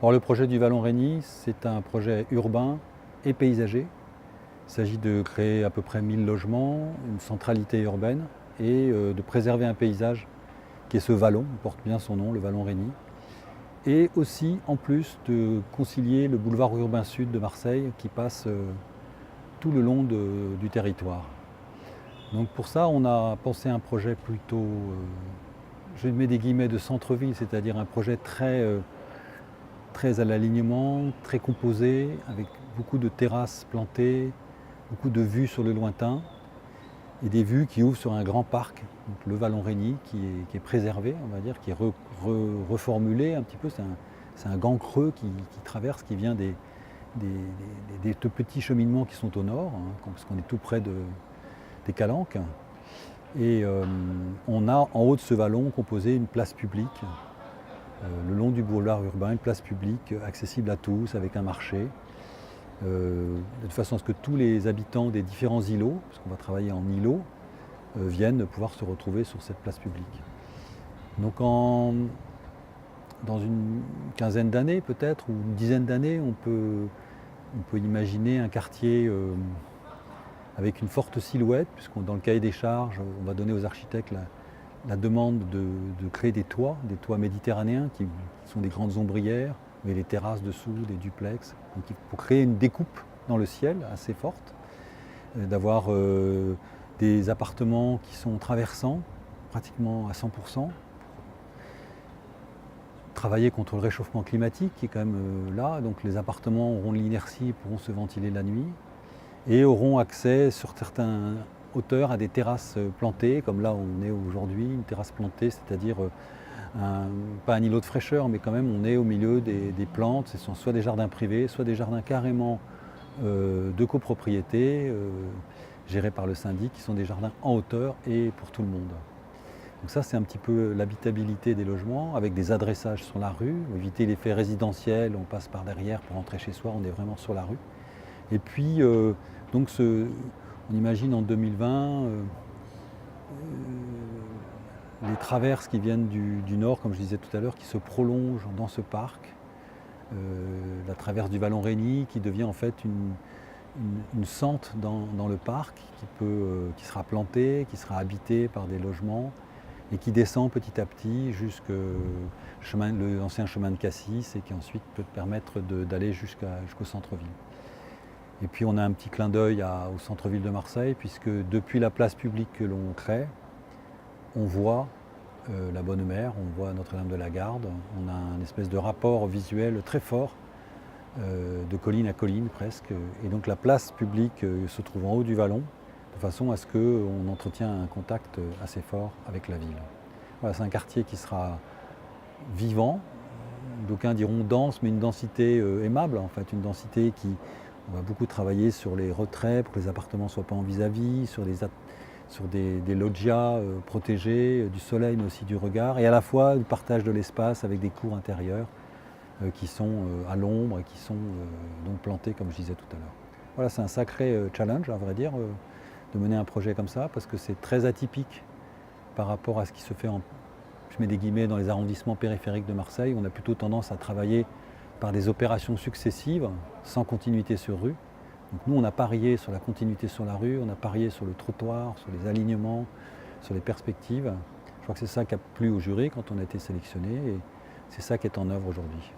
Alors, le projet du Vallon-Régny, c'est un projet urbain et paysager. Il s'agit de créer à peu près 1000 logements, une centralité urbaine et de préserver un paysage qui est ce vallon, il porte bien son nom, le Vallon-Régny. Et aussi, en plus, de concilier le boulevard urbain sud de Marseille qui passe tout le long du territoire. Donc pour ça, on a pensé un projet plutôt, je mets des guillemets, de centre-ville, c'est-à-dire un projet très à l'alignement, très composé, avec beaucoup de terrasses plantées, beaucoup de vues sur le lointain, et des vues qui ouvrent sur un grand parc, donc le Vallon-Régny, qui est préservé, on va dire, qui est reformulé un petit peu. C'est un grand creux qui traverse, qui vient des tout petits cheminements qui sont au nord, hein, parce qu'on est tout près des Calanques. Et on a en haut de ce vallon composé une place publique, le long du boulevard urbain, une place publique accessible à tous, avec un marché, de façon à ce que tous les habitants des différents îlots, parce qu'on va travailler en îlots, viennent pouvoir se retrouver sur cette place publique. Donc dans une quinzaine d'années peut-être, ou une dizaine d'années, on peut imaginer un quartier avec une forte silhouette, puisque dans le cahier des charges, on va donner aux architectes la demande de créer des toits méditerranéens qui sont des grandes ombrières, mais les terrasses dessous, des duplex. Donc il faut créer une découpe dans le ciel assez forte, d'avoir des appartements qui sont traversants, pratiquement à 100%. Travailler contre le réchauffement climatique qui est quand même là, donc les appartements auront de l'inertie, pourront se ventiler la nuit et auront accès sur certaines hauteurs à des terrasses plantées, comme là où on est aujourd'hui, une terrasse plantée, c'est-à-dire pas un îlot de fraîcheur, mais quand même on est au milieu des plantes. Ce sont soit des jardins privés, soit des jardins carrément de copropriété, gérés par le syndic, qui sont des jardins en hauteur et pour tout le monde. Donc ça, c'est un petit peu l'habitabilité des logements, avec des adressages sur la rue, éviter l'effet résidentiel, on passe par derrière pour rentrer chez soi, on est vraiment sur la rue. Et puis, donc on imagine en 2020 les traverses qui viennent du nord, comme je disais tout à l'heure, qui se prolongent dans ce parc. La traverse du Vallon-Régny qui devient en fait une sente dans le parc qui sera plantée, qui sera habitée par des logements et qui descend petit à petit jusqu'au l'ancien chemin de Cassis et qui ensuite peut permettre d'aller jusqu'au centre-ville. Et puis on a un petit clin d'œil au centre-ville de Marseille, puisque depuis la place publique que l'on crée, on voit la Bonne Mère, on voit Notre-Dame de la Garde, on a un espèce de rapport visuel très fort, de colline à colline presque. Et donc la place publique se trouve en haut du vallon, de façon à ce qu'on entretient un contact assez fort avec la ville. Voilà, c'est un quartier qui sera vivant, d'aucuns diront dense, mais une densité aimable en fait, une densité qui... On va beaucoup travailler sur les retraits pour que les appartements ne soient pas en vis-à-vis, sur des loggias protégés du soleil mais aussi du regard, et à la fois le partage de l'espace avec des cours intérieures qui sont à l'ombre et qui sont donc plantés comme je disais tout à l'heure. Voilà, c'est un sacré challenge à vrai dire de mener un projet comme ça, parce que c'est très atypique par rapport à ce qui se fait je mets des guillemets, dans les arrondissements périphériques de Marseille. On a plutôt tendance à travailler par des opérations successives, sans continuité sur rue. Donc nous, on a parié sur la continuité sur la rue, on a parié sur le trottoir, sur les alignements, sur les perspectives. Je crois que c'est ça qui a plu au jury quand on a été sélectionné, et c'est ça qui est en œuvre aujourd'hui.